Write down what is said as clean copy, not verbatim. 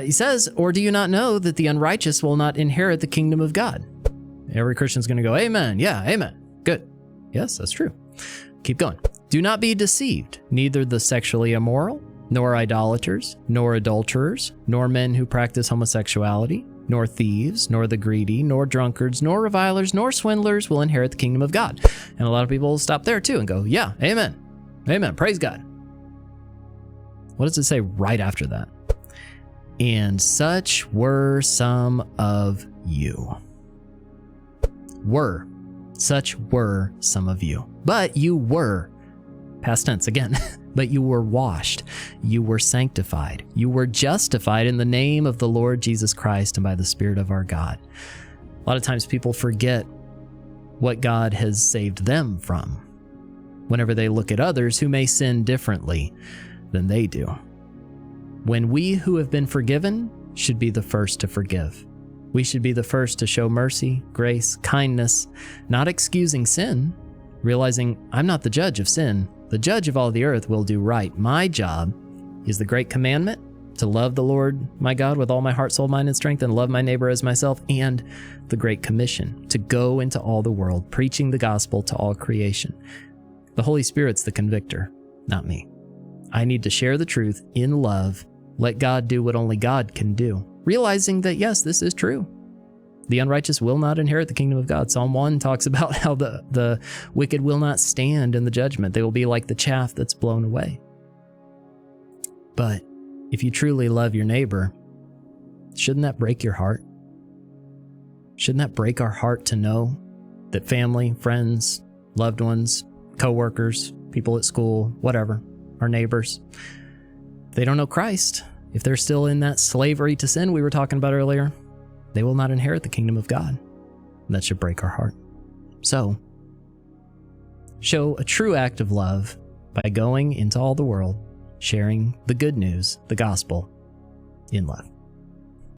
He says, or do you not know that the unrighteous will not inherit the kingdom of God? Every Christian's going to go, amen. Yeah, amen. Good. Yes, that's true. Keep going. Do not be deceived. Neither the sexually immoral, nor idolaters, nor adulterers, nor men who practice homosexuality, nor thieves, nor the greedy, nor drunkards, nor revilers, nor swindlers will inherit the kingdom of God. And a lot of people will stop there too and go, yeah, amen. Amen. Praise God. What does it say right after that? And such were some of you. Such were some of you. But you were, past tense again, but you were washed, you were sanctified, you were justified in the name of the Lord Jesus Christ and by the Spirit of our God. A lot of times people forget what God has saved them from whenever they look at others who may sin differently than they do. When we who have been forgiven should be the first to forgive. We should be the first to show mercy, grace, kindness, not excusing sin, realizing I'm not the judge of sin. The judge of all the earth will do right. My job is the great commandment to love the Lord my God with all my heart, soul, mind, and strength, and love my neighbor as myself, and the great commission to go into all the world, preaching the gospel to all creation. The Holy Spirit's the convictor, not me. I need to share the truth in love, let God do what only God can do, realizing that, yes, this is true. The unrighteous will not inherit the kingdom of God. Psalm 1 talks about how the wicked will not stand in the judgment. They will be like the chaff that's blown away. But if you truly love your neighbor, shouldn't that break your heart? Shouldn't that break our heart to know that family, friends, loved ones, coworkers, people at school, whatever, our neighbors, they don't know Christ. If they're still in that slavery to sin we were talking about earlier, they will not inherit the kingdom of God. And that should break our heart. So, show a true act of love by going into all the world, sharing the good news, the gospel, in love.